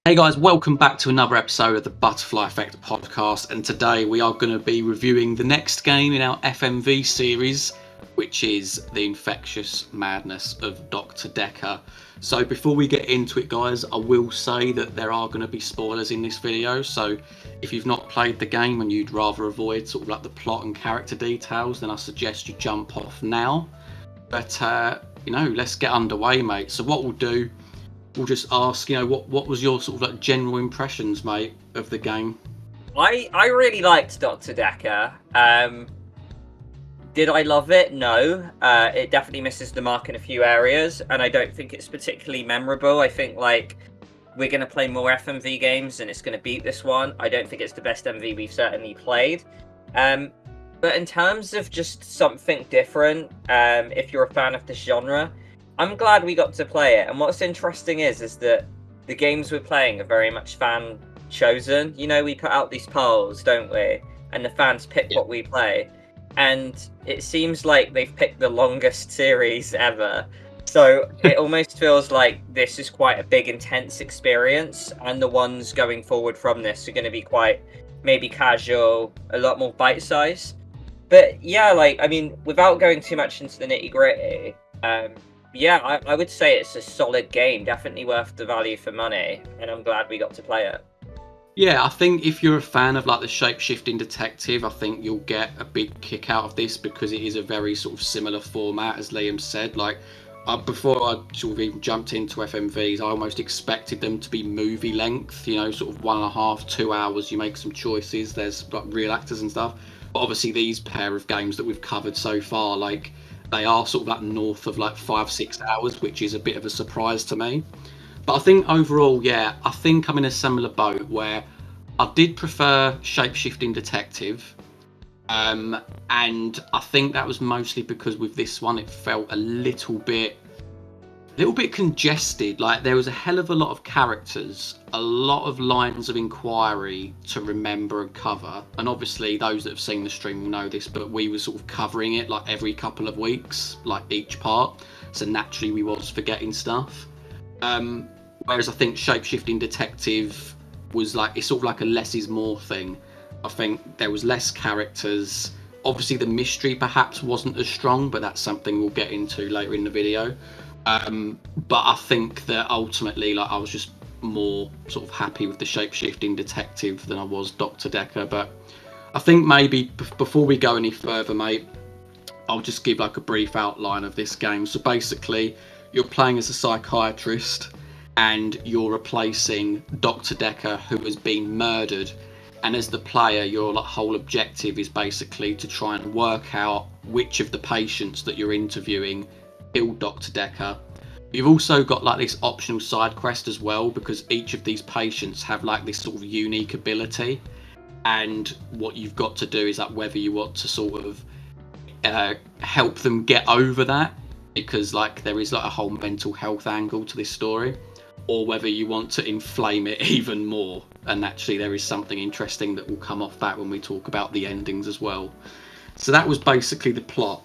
Hey guys, welcome back to another episode of the Butterfly Effect podcast, and today we are going to be reviewing the next game in our FMV series, which is the Infectious Madness of Dr. Dekker. So before we get into it guys, I will say that there are going to be spoilers in this video, so if you've not played the game and you'd rather avoid sort of like the plot and character details, then I suggest you jump off now. But let's get underway, mate. So what we'll do, we'll just ask, what was your sort of like general impressions, mate, of the game? I really liked Dr. Dekker. Did I love it? No. It definitely misses the mark in a few areas, and I don't think it's particularly memorable. I think we're going to play more FMV games, and it's going to beat this one. I don't think it's the best MV we've certainly played. But in terms of just something different, if you're a fan of this genre, I'm glad we got to play it. And what's interesting is that the games we're playing are very much fan chosen. You know, we put out these polls, don't we? And the fans pick what we play. And it seems like they've picked the longest series ever. So it almost feels like this is quite a big, intense experience. And the ones going forward from this are going to be quite maybe casual, a lot more bite-sized. But yeah, without going too much into the nitty-gritty, yeah, I would say it's a solid game, definitely worth the value for money, and I'm glad we got to play it. Yeah, I think if you're a fan of like the shape-shifting detective, I think you'll get a big kick out of this because it is a very sort of similar format, as Liam said. Before I sort of even jumped into FMVs, I almost expected them to be movie length, sort of 1.5, 2 hours. You make some choices, there's like real actors and stuff. But obviously these pair of games that we've covered so far, they are sort of like north of like 5-6 hours, which is a bit of a surprise to me. But I think overall, yeah, I think I'm in a similar boat where I did prefer shape-shifting detective, and I think that was mostly because with this one it felt a little bit congested. Like there was a hell of a lot of characters, a lot of lines of inquiry to remember and cover, and obviously those that have seen the stream will know this, but we were sort of covering it like every couple of weeks, like each part, so naturally we was forgetting stuff. Whereas I think shape-shifting detective was like, it's sort of like a less is more thing. I think there was less characters. Obviously the mystery perhaps wasn't as strong, but that's something we'll get into later in the video. But I think that ultimately, I was just more sort of happy with the shape-shifting detective than I was Dr. Dekker. But I think maybe before we go any further, mate, I'll just give like a brief outline of this game. So basically, you're playing as a psychiatrist, and you're replacing Dr. Dekker, who has been murdered. And as the player, your whole objective is basically to try and work out which of the patients that you're interviewing killed Dr. Dekker. You've also got like this optional side quest as well, because each of these patients have like this sort of unique ability, and what you've got to do is like whether you want to sort of help them get over that, because like there is like a whole mental health angle to this story, or whether you want to inflame it even more. And actually there is something interesting that will come off that when we talk about the endings as well. So that was basically the plot.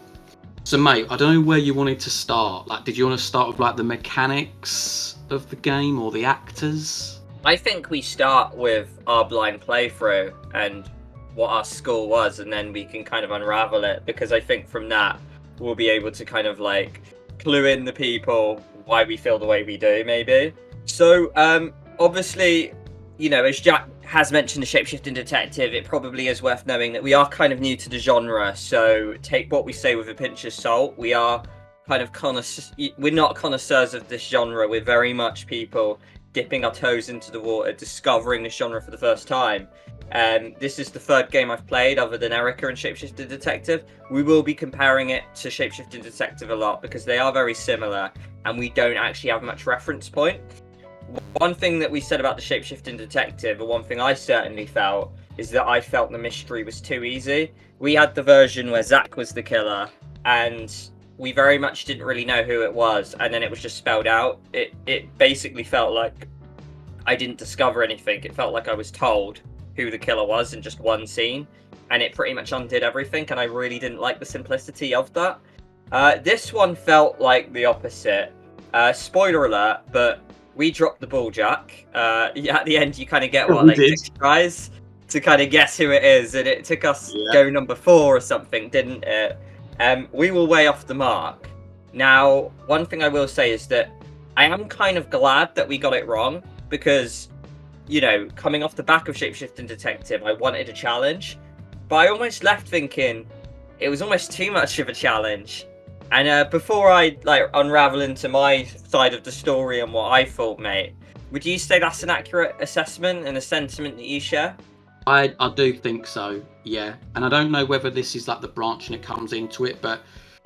So mate, I don't know where you wanted to start. Like, did you want to start with like the mechanics of the game or the actors? I think we start with our blind playthrough and what our score was, and then we can kind of unravel it, because I think from that we'll be able to kind of like clue in the people why we feel the way we do, maybe. So obviously, as Jack has mentioned, the shapeshifting detective, it probably is worth knowing that we are kind of new to the genre, so take what we say with a pinch of salt. We are kind of we're not connoisseurs of this genre. We're very much people dipping our toes into the water, discovering this genre for the first time. This is the third game I've played other than Erica and Shapeshifting Detective. We will be comparing it to Shapeshifting Detective a lot because they are very similar and we don't actually have much reference point. One thing that we said about the Shapeshifting Detective, or one thing I certainly felt, is that I felt the mystery was too easy. We had the version where Zach was the killer, and we very much didn't really know who it was, and then it was just spelled out. It basically felt like I didn't discover anything. It felt like I was told who the killer was in just one scene, and it pretty much undid everything, and I really didn't like the simplicity of that. This one felt like the opposite. Spoiler alert, but we dropped the ball, Jack. Yeah, at the end, you kind of get Yeah, what, we like did. 6 tries to kind of guess who it is, and it took us Yeah. go number 4 or something, didn't it? We were way off the mark. Now, one thing I will say is that I am kind of glad that we got it wrong because, you know, coming off the back of Shapeshifting Detective, I wanted a challenge, but I almost left thinking it was almost too much of a challenge. And before I like unravel into my side of the story and what I thought, mate, would you say that's an accurate assessment and a sentiment that you share? I do think so, yeah. And I don't know whether this is like the branch and it comes into it, but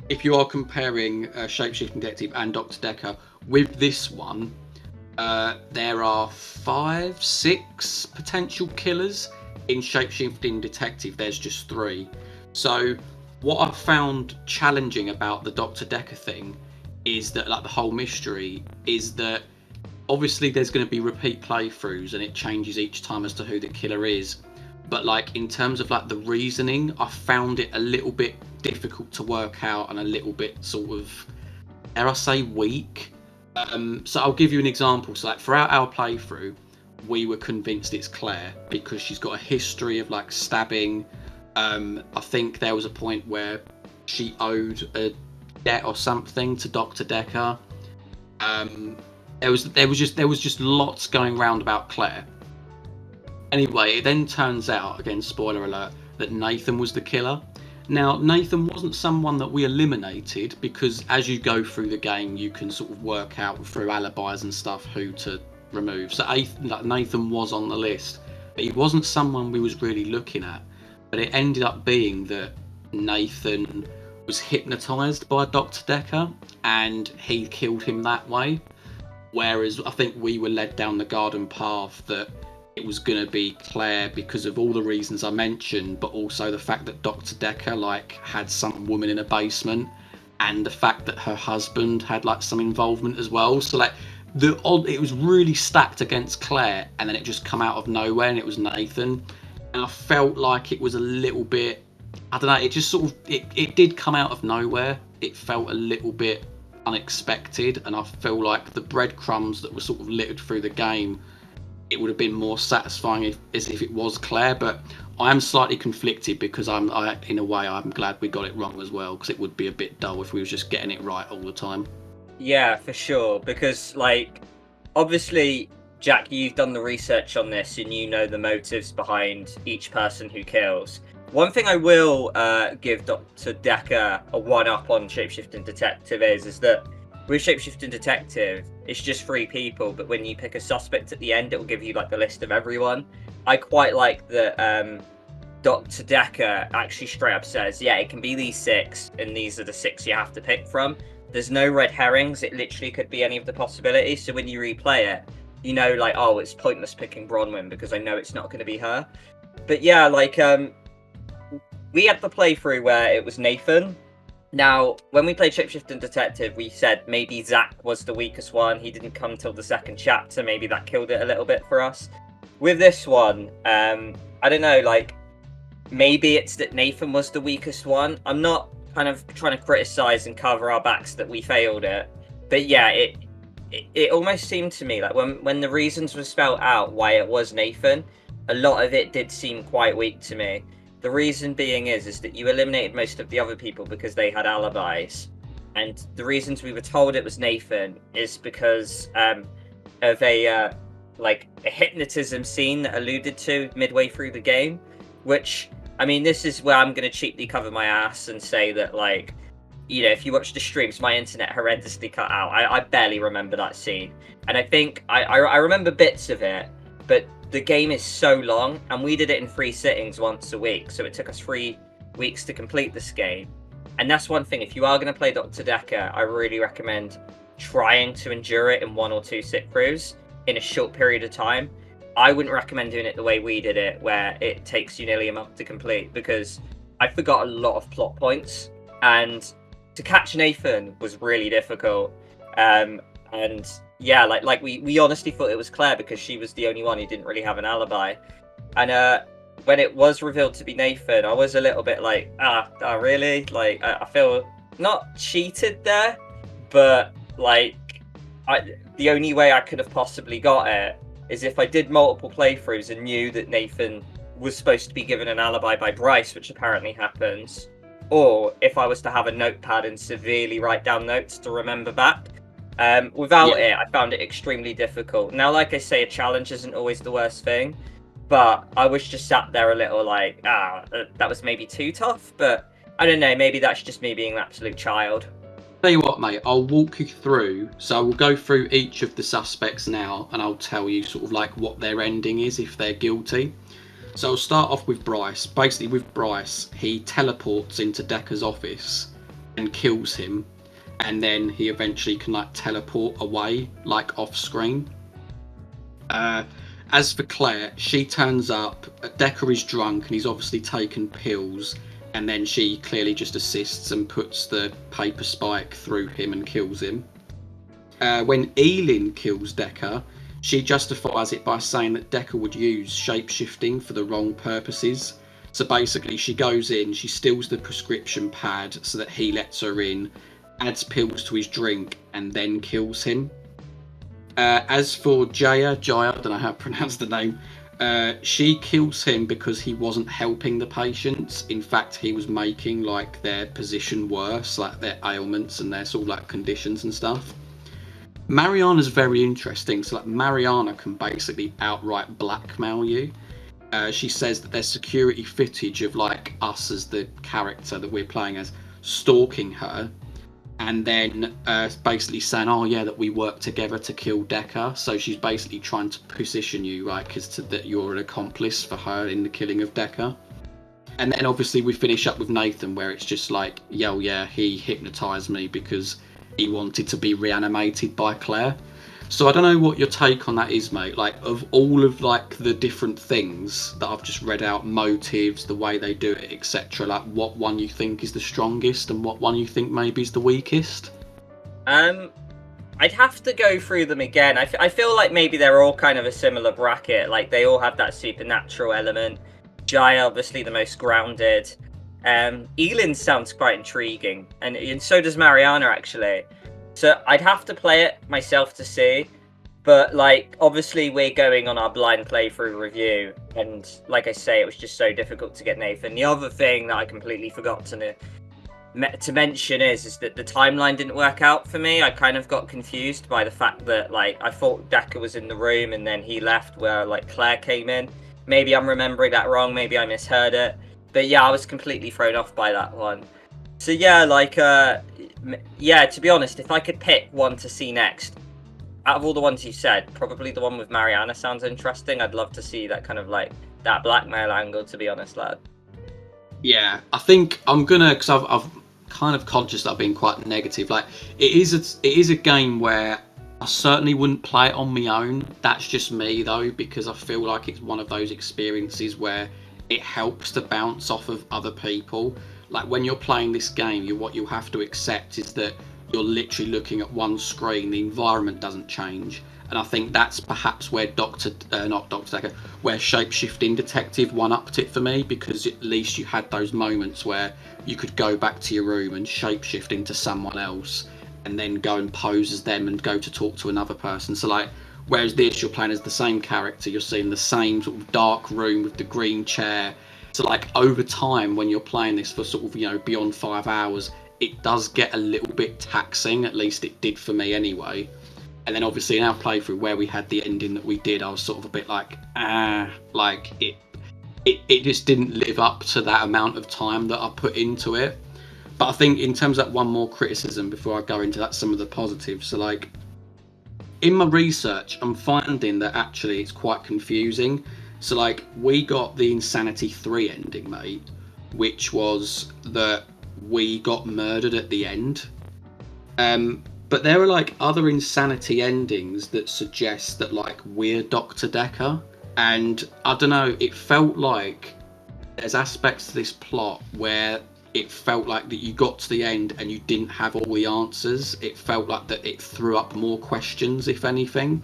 if you are comparing Shapeshifting Detective and Dr. Dekker, with this one, there are 5, 6 potential killers. In Shapeshifting Detective, there's just 3. So what I found challenging about the Dr. Dekker thing is that, like, the whole mystery is that obviously there's going to be repeat playthroughs and it changes each time as to who the killer is. But like in terms of like the reasoning, I found it a little bit difficult to work out and a little bit sort of, dare I say, weak. So I'll give you an example. So like throughout our playthrough, we were convinced it's Claire because she's got a history of like stabbing. I think there was a point where she owed a debt or something to Dr. Dekker. There was just lots going round about Claire. Anyway, it then turns out, again, spoiler alert, that Nathan was the killer. Now, Nathan wasn't someone that we eliminated because as you go through the game, you can sort of work out through alibis and stuff who to remove. So Nathan was on the list, but he wasn't someone we was really looking at. But it ended up being that Nathan was hypnotised by Dr. Dekker and he killed him that way. Whereas I think we were led down the garden path that it was going to be Claire because of all the reasons I mentioned, but also the fact that Dr. Dekker like had some woman in a basement, and the fact that her husband had like some involvement as well. So like it was really stacked against Claire, and then it just come out of nowhere, and it was Nathan, and I felt like it was a little bit, I don't know, it just sort of it did come out of nowhere. It felt a little bit unexpected, and I feel like the breadcrumbs that were sort of littered through the game, it would have been more satisfying as if it was Claire. But I am slightly conflicted because in a way I'm glad we got it wrong as well, because it would be a bit dull if we was just getting it right all the time. Yeah, for sure. Because like, obviously, Jack, you've done the research on this and you know the motives behind each person who kills. One thing I will give Dr. Dekker a one-up on Shapeshifting Detective is that with Shapeshifting Detective, it's just 3 people, but when you pick a suspect at the end, it will give you like the list of everyone. I quite like that Dr. Dekker actually straight up says, yeah, it can be these 6, and these are the 6 you have to pick from. There's no red herrings. It literally could be any of the possibilities. So when you replay it, you know, like, oh, it's pointless picking Bronwyn because I know it's not going to be her. But yeah, like, we had the playthrough where it was Nathan. Now, when we played Shapeshifting Detective, we said maybe Zach was the weakest one. He didn't come till the 2nd chapter. Maybe that killed it a little bit for us. With this one, I don't know, like, maybe it's that Nathan was the weakest one. I'm not kind of trying to criticize and cover our backs that we failed it. But yeah, it almost seemed to me like when the reasons were spelled out why it was Nathan, a lot of it did seem quite weak to me. The reason being is that you eliminated most of the other people because they had alibis. And the reasons we were told it was Nathan is because of a hypnotism scene that alluded to midway through the game. Which, I mean, this is where I'm going to cheaply cover my ass and say that, like, you know, if you watch the streams, my internet horrendously cut out. I barely remember that scene. And I think I remember bits of it, but the game is so long, and we did it in 3 sittings once a week, so it took us 3 weeks to complete this game. And that's one thing, if you are going to play Dr. Dekker, I really recommend trying to endure it in 1 or 2 sit-throughs in a short period of time. I wouldn't recommend doing it the way we did it, where it takes you nearly a month to complete, because I forgot a lot of plot points, and to catch Nathan was really difficult. And yeah, like we honestly thought it was Claire because she was the only one who didn't really have an alibi. And when it was revealed to be Nathan, I was a little bit like, really? Like, I feel not cheated there, but like, the only way I could have possibly got it is if I did multiple playthroughs and knew that Nathan was supposed to be given an alibi by Bryce, which apparently happens, or if I was to have a notepad and severely write down notes to remember back. Without it, I found it extremely difficult. Now, like I say, a challenge isn't always the worst thing, but I was just sat there a little like, that was maybe too tough, but I don't know, maybe that's just me being an absolute child. Tell you what, mate, I'll walk you through. So we'll go through each of the suspects now, and I'll tell you sort of like what their ending is if they're guilty. So I'll start off with Bryce. Basically, with Bryce, he teleports into Dekker's office and kills him, and then he eventually can like teleport away, like off screen. As for Claire, she turns up. Dekker is drunk and he's obviously taken pills. And then she clearly just assists and puts the paper spike through him and kills him. When Elin kills Dekker, she justifies it by saying that Dekker would use shape-shifting for the wrong purposes. So basically she goes in, she steals the prescription pad so that he lets her in, adds pills to his drink, and then kills him. As for Jaya, I don't know how to pronounce the name, she kills him because he wasn't helping the patients. In fact, he was making like their position worse, like their ailments and their sort of like conditions and stuff. Mariana's very interesting. So like Mariana can basically outright blackmail you. She says that there's security footage of like us as the character that we're playing as stalking her, and then basically saying, oh yeah, that we work together to kill Dekker. So she's basically trying to position you, like, as to that you're an accomplice for her in the killing of Dekker. And then obviously we finish up with Nathan, where it's just like, yeah, he hypnotized me because he wanted to be reanimated by Claire. So I don't know what your take on that is, mate. Like, of all of like the different things that I've just read out, motives, the way they do it, etc. Like, what one you think is the strongest and what one you think maybe is the weakest? I'd have to go through them again. I feel like maybe they're all kind of a similar bracket. Like, they all have that supernatural element. Jaya, obviously the most grounded. Elin sounds quite intriguing, and so does Mariana, actually. So I'd have to play it myself to see, but like obviously we're going on our blind playthrough review, and like I say, it was just so difficult to get Nathan. The other thing that I completely forgot to mention is that the timeline didn't work out for me. I kind of got confused by the fact that like I thought Dekker was in the room and then he left where like Claire came in. Maybe I'm remembering that wrong, maybe I misheard it, but yeah, I was completely thrown off by that one. So yeah, like, yeah, to be honest, if I could pick one to see next, out of all the ones you said, probably the one with Mariana sounds interesting. I'd love to see that kind of like, that blackmail angle, to be honest, lad. Yeah, I think I'm gonna, because I've kind of conscious that I've been quite negative. Like, it is a game where I certainly wouldn't play it on my own. That's just me though, because I feel like it's one of those experiences where it helps to bounce off of other people. Like, when you're playing this game, what you'll have to accept is that you're literally looking at one screen. The environment doesn't change, and I think that's perhaps where not Dr. Dekker, where Shapeshifting Detective one-upped it for me, because at least you had those moments where you could go back to your room and shapeshift into someone else, and then go and pose as them and go to talk to another person. So like, whereas this, you're playing as the same character, you're seeing the same sort of dark room with the green chair. So like, over time, when you're playing this for sort of, you know, beyond 5 hours, it does get a little bit taxing. At least it did for me anyway. And then obviously in our playthrough where we had the ending that we did, I was sort of a bit like, like it just didn't live up to that amount of time that I put into it. But I think in terms of that, one more criticism before I go into that, some of the positives. So like, in my research, I'm finding that actually it's quite confusing. So like, we got the Insanity 3 ending, mate, which was that we got murdered at the end. But there are like other Insanity endings that suggest that like we're Dr. Dekker. And I don't know, it felt like there's aspects to this plot where it felt like that you got to the end and you didn't have all the answers. It felt like that it threw up more questions, if anything.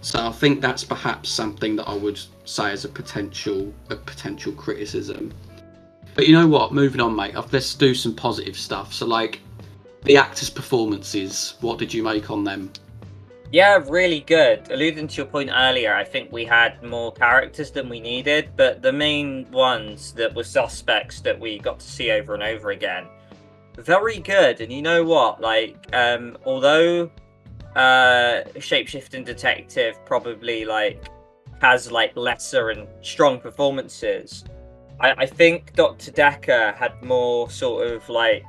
So I think that's perhaps something that I would say as a potential criticism. But you know what? Moving on, mate. Let's do some positive stuff. So like, the actors' performances. What did you make on them? Yeah, really good. Alluding to your point earlier, I think we had more characters than we needed, but the main ones that were suspects that we got to see over and over again, very good. And you know what? Like, although Shapeshifting Detective probably like has like lesser and strong performances, I think Dr. Dekker had more sort of like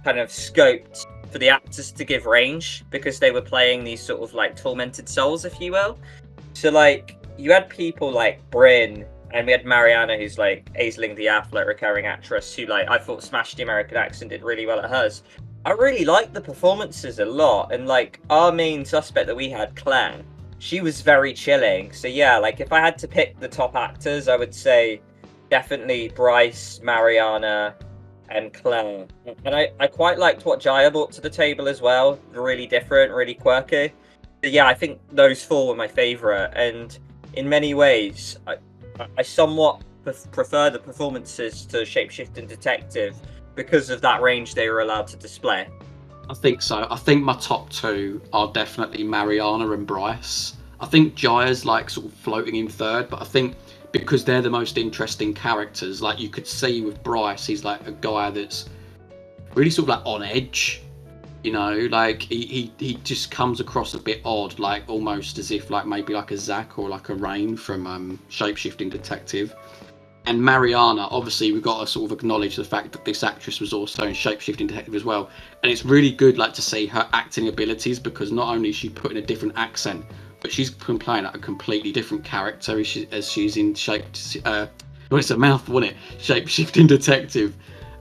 kind of scoped for the actors to give range because they were playing these sort of like tormented souls, if you will. So like you had people like Bryn, and we had Mariana, who's like Aisling the Affleck recurring actress, who like I thought smashed the American accent, did really well at hers. I really liked the performances a lot, and like our main suspect that we had, Claire, she was very chilling. So yeah, like if I had to pick the top actors, I would say definitely Bryce, Mariana, and Claire. And I quite liked what Jaya brought to the table as well. Really different, really quirky. But yeah, I think those four were my favourite. And in many ways, I somewhat prefer the performances to Shapeshifting Detective because of that range they were allowed to display. I think so. I think my top two are definitely Mariana and Bryce. I think Jaya's like sort of floating in third, but I think because they're the most interesting characters, like you could see with Bryce, he's like a guy that's really sort of like on edge, you know, like he just comes across a bit odd, like almost as if like maybe like a Zack or like a Rain from Shapeshifting Detective. And Mariana, obviously, we've got to sort of acknowledge the fact that this actress was also in Shapeshifting Detective as well. And it's really good, like, to see her acting abilities because not only is she put in a different accent, but she's been playing like a completely different character as she's in well, it's a mouthful, isn't it? Shapeshifting Detective.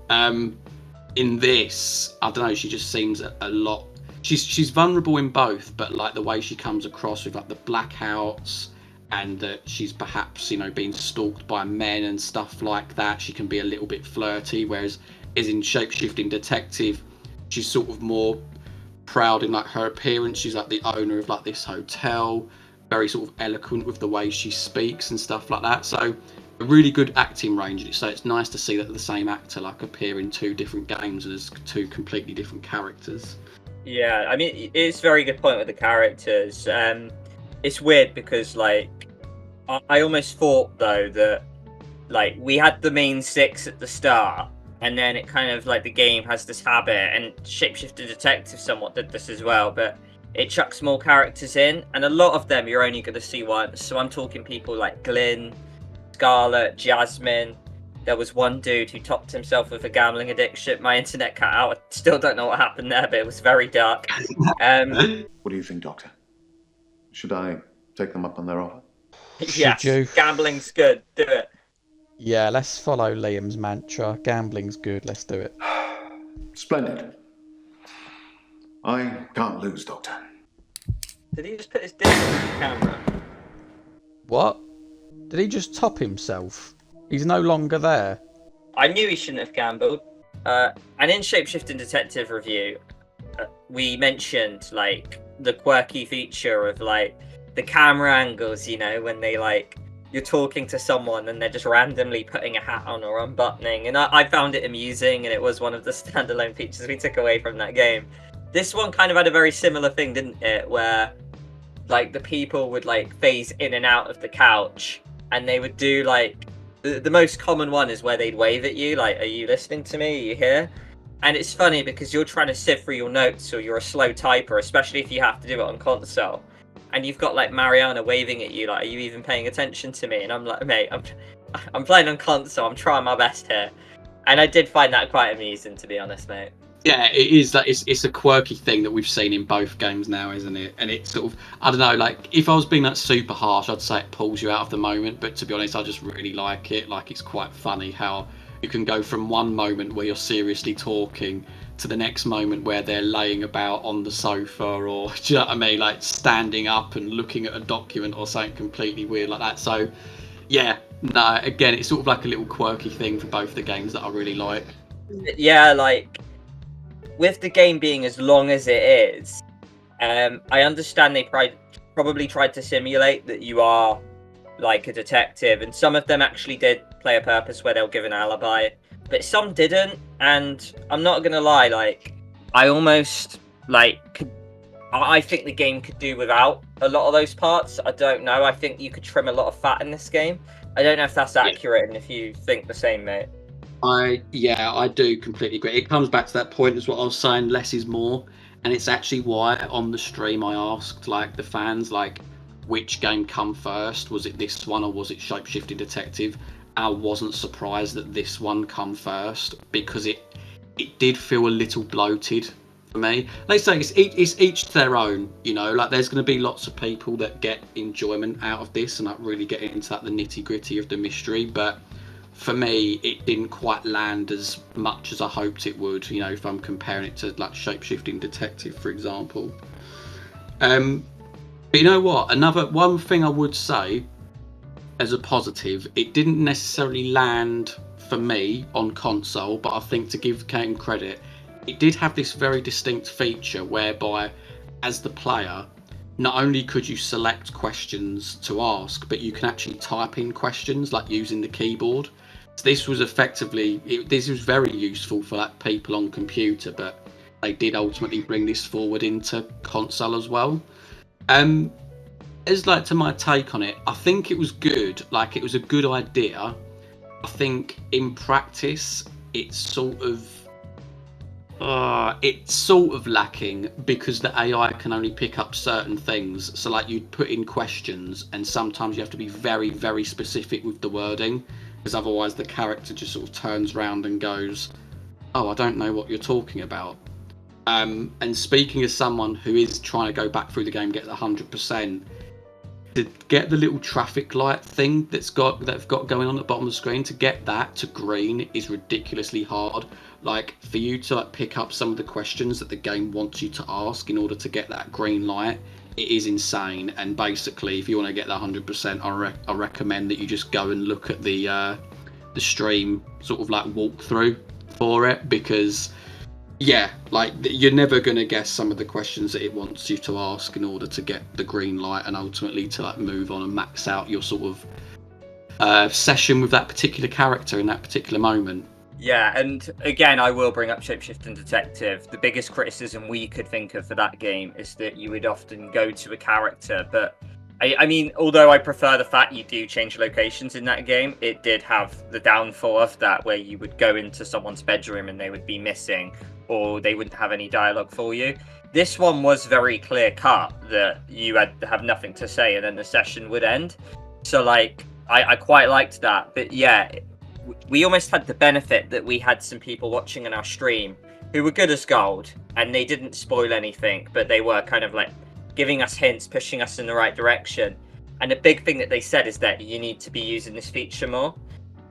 In this, I don't know, she just seems a lot. She's vulnerable in both, but like the way she comes across with like the blackouts and that she's perhaps, you know, being stalked by men and stuff like that. She can be a little bit flirty, whereas is in Shapeshifting Detective, she's sort of more proud in like her appearance. She's like the owner of like this hotel, very sort of eloquent with the way she speaks and stuff like that. So a really good acting range. So it's nice to see that the same actor like appear in two different games as two completely different characters. Yeah, I mean, it's a very good point with the characters. It's weird because like I almost thought though that like we had the main six at the start, and then it kind of like the game has this habit, and Shapeshifter Detective somewhat did this as well, but it chucks more characters in, and a lot of them you're only going to see once. So I'm talking people like Glyn, Scarlet, Jasmine. There was one dude who topped himself with a gambling addiction. My internet cut out. I still don't know what happened there, but it was very dark. What do you think, Doctor? Should I take them up on their offer? Yes, Should you? gambling's good. Do it. Yeah, let's follow Liam's mantra. Gambling's good, let's do it. Splendid. I can't lose, Doctor. Did he just put his dick on the camera? What? Did he just top himself? He's no longer there. I knew he shouldn't have gambled. And in Shapeshifting Detective review, we mentioned like the quirky feature of like the camera angles, you know, when they like you're talking to someone and they're just randomly putting a hat on or unbuttoning, and I found it amusing, and it was one of the standalone features we took away from that game. This one kind of had a very similar thing, didn't it, where like the people would like phase in and out of the couch, and they would do like the most common one is where they'd wave at you like, are you listening to me, are you here? And it's funny because you're trying to sift through your notes, or you're a slow typer, especially if you have to do it on console, and you've got like Mariana waving at you like, are you even paying attention to me? And I'm like, mate, I'm playing on console, I'm trying my best here. And I did find that quite amusing, to be honest, mate. Yeah, it is. That it's a quirky thing that we've seen in both games now, isn't it? And it's sort of, I don't know, like if I was being like super harsh, I'd say it pulls you out of the moment. But to be honest, I just really like it. Like it's quite funny how you can go from one moment where you're seriously talking to the next moment where they're laying about on the sofa, or do you know what I mean, like standing up and looking at a document or something completely weird like that. So yeah, no, again, it's sort of like a little quirky thing for both the games that I really like. Yeah, like with the game being as long as it is, I understand they probably tried to simulate that you are like a detective, and some of them actually did play a purpose where they'll give an alibi, but some didn't. And I'm not gonna lie, like I almost like I think the game could do without a lot of those parts. I don't know. I think you could trim a lot of fat in this game. I don't know if that's accurate and if you think the same, mate. I do completely agree. It comes back to that point as what I was saying, less is more. And it's actually why on the stream I asked like the fans like which game come first. Was it this one or was it Shapeshifting Detective? I wasn't surprised that this one come first because it did feel a little bloated for me. They say it's each to their own, you know, like there's going to be lots of people that get enjoyment out of this and like really get into that, the nitty gritty of the mystery, but for me it didn't quite land as much as I hoped it would, you know, if I'm comparing it to like Shapeshifting Detective, for example. But you know what, one thing I would say as a positive, it didn't necessarily land for me on console, but I think to give Kane credit, it did have this very distinct feature whereby as the player, not only could you select questions to ask, but you can actually type in questions like using the keyboard. So this was this was very useful for like people on computer, but they did ultimately bring this forward into console as well. As like to my take on it, I think it was good. Like it was a good idea. I think in practice it's sort of lacking because the AI can only pick up certain things. So like you'd put in questions and sometimes you have to be very, very specific with the wording because otherwise the character just sort of turns around and goes, oh, I don't know what you're talking about. And speaking as someone who is trying to go back through the game, get the 100%, to get the little traffic light thing they've got going on at the bottom of the screen, to get that to green is ridiculously hard. Like for you to like pick up some of the questions that the game wants you to ask in order to get that green light, it is insane. And basically if you want to get the 100%, I recommend that you just go and look at the stream sort of like walkthrough for it, because yeah, like you're never going to guess some of the questions that it wants you to ask in order to get the green light and ultimately to like move on and max out your sort of session with that particular character in that particular moment. Yeah, and again, I will bring up Shapeshifting Detective. The biggest criticism we could think of for that game is that you would often go to a character, but I mean, although I prefer the fact you do change locations in that game, it did have the downfall of that where you would go into someone's bedroom and they would be missing or they wouldn't have any dialogue for you. This one was very clear cut that you had have nothing to say and then the session would end. So like, I quite liked that. But yeah, we almost had the benefit that we had some people watching on our stream who were good as gold and they didn't spoil anything, but they were kind of like giving us hints, pushing us in the right direction. And a big thing that they said is that you need to be using this feature more.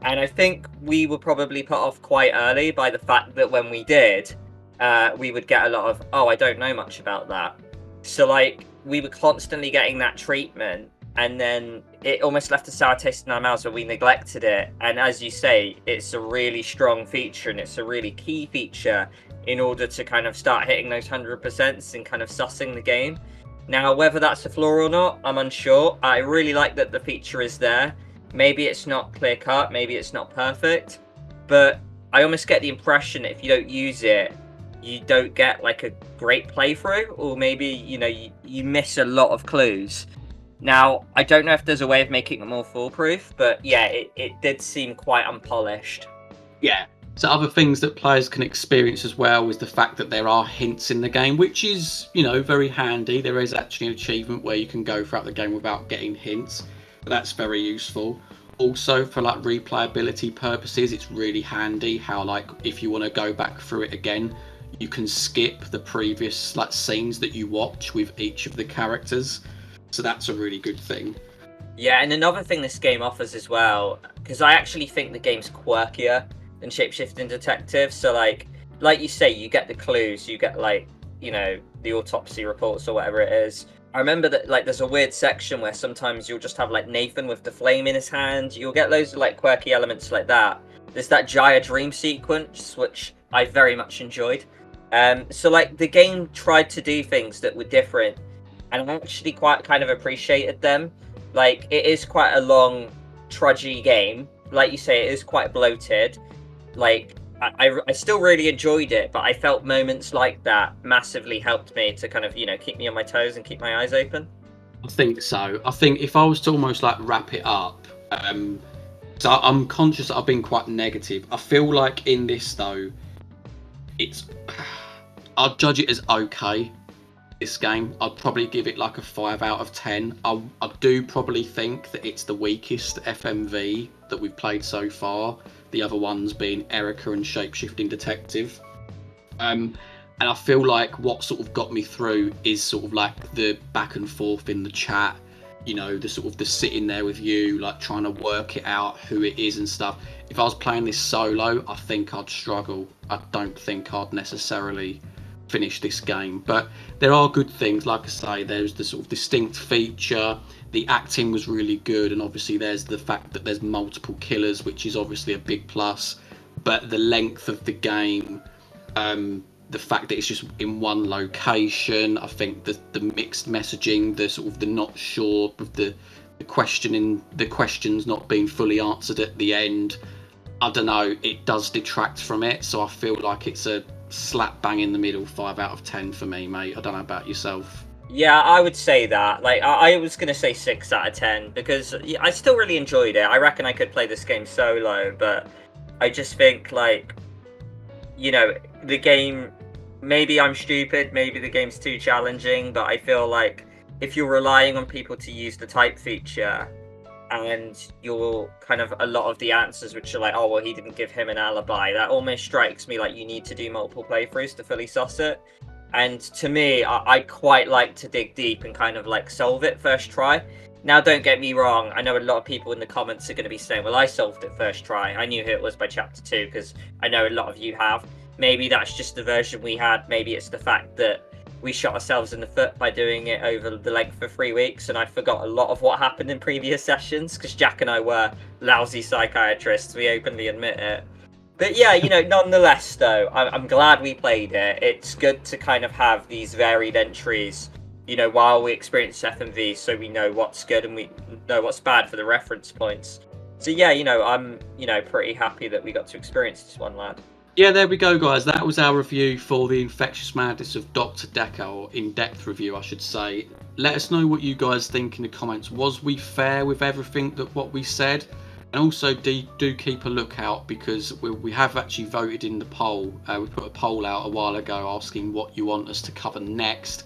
And I think we were probably put off quite early by the fact that when we did, we would get a lot of, oh, I don't know much about that. So like we were constantly getting that treatment and then it almost left a sour taste in our mouths when we neglected it. And as you say, it's a really strong feature and it's a really key feature in order to kind of start hitting those 100% and kind of sussing the game. Now, whether that's a flaw or not, I'm unsure. I really like that the feature is there. Maybe it's not clear cut, maybe it's not perfect, but I almost get the impression that if you don't use it, you don't get like a great playthrough, or maybe, you know, you miss a lot of clues. Now, I don't know if there's a way of making it more foolproof, but yeah, it did seem quite unpolished. Yeah. So other things that players can experience as well is the fact that there are hints in the game, which is, you know, very handy. There is actually an achievement where you can go throughout the game without getting hints. But that's very useful. Also, for like replayability purposes, it's really handy how like if you want to go back through it again, you can skip the previous like scenes that you watch with each of the characters. So that's a really good thing. Yeah, and another thing this game offers as well, because I actually think the game's quirkier than Shapeshifting Detective. So like you say, you get the clues, you get like, you know, the autopsy reports or whatever it is. I remember that like there's a weird section where sometimes you'll just have like Nathan with the flame in his hand. You'll get loads of like quirky elements like that. There's that Jaya dream sequence, which I very much enjoyed. So like the game tried to do things that were different, and I actually quite kind of appreciated them. Like it is quite a long, trudgy game. Like you say, it is quite bloated. Like I still really enjoyed it, but I felt moments like that massively helped me to kind of, keep me on my toes and keep my eyes open. I think so. I think if I was to almost like wrap it up, so I'm conscious that I've been quite negative. I feel like in this though, I'd judge it as okay. This game, I'd probably give it like a 5 out of 10. I do probably think that it's the weakest FMV that we've played so far. The other ones being Erica and Shapeshifting Detective. And I feel like what sort of got me through is sort of like the back and forth in the chat, the sort of the sitting there with you, like trying to work it out who it is and stuff. If I was playing this solo, I think I'd struggle. I don't think I'd necessarily finish this game, but there are good things. Like I say, there's the sort of distinct feature, the acting was really good, and obviously there's the fact that there's multiple killers, which is obviously a big plus. But the length of the game, the fact that it's just in one location, I think the mixed messaging, the sort of the not sure of the questions not being fully answered at the end, I don't know, it does detract from it. So I feel like it's a slap bang in the middle, 5 out of 10 for me, mate. I don't know about yourself. Yeah, I would say that. Like, I was going to say 6 out of 10 because I still really enjoyed it. I reckon I could play this game solo, but I just think, like, the game, maybe I'm stupid, maybe the game's too challenging, but I feel like if you're relying on people to use the type feature and you're kind of a lot of the answers which are like, oh, well, he didn't give him an alibi, that almost strikes me like you need to do multiple playthroughs to fully suss it. And to me, I quite like to dig deep and kind of like solve it first try. Now, don't get me wrong, I know a lot of people in the comments are going to be saying, well, I solved it first try. I knew who it was by chapter 2 because I know a lot of you have. Maybe that's just the version we had. Maybe it's the fact that we shot ourselves in the foot by doing it over the length of 3 weeks, and I forgot a lot of what happened in previous sessions because Jack and I were lousy psychiatrists. We openly admit it. But yeah, nonetheless, though, I'm glad we played it. It's good to kind of have these varied entries, while we experience FMV, so we know what's good and we know what's bad for the reference points. So yeah, I'm, pretty happy that we got to experience this one, lad. Yeah, there we go, guys. That was our review for the Infectious Madness of Dr. Dekker, or in-depth review, I should say. Let us know what you guys think in the comments. Was we fair with everything what we said? And also do keep a lookout because we have actually voted in the poll. We put a poll out a while ago asking what you want us to cover next.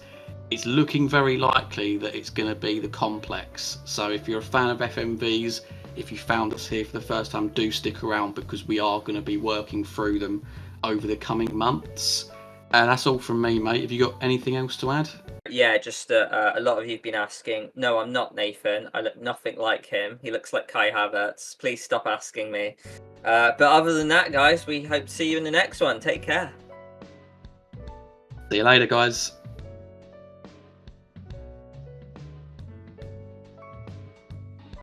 It's looking very likely that it's going to be the complex. So if you're a fan of FMVs, if you found us here for the first time, do stick around because we are going to be working through them over the coming months. That's all from me, mate. Have you got anything else to add? Yeah, just a lot of you've been asking. No, I'm not Nathan. I look nothing like him. He looks like Kai Havertz. Please stop asking me. But other than that, guys, we hope to see you in the next one. Take care. See you later, guys.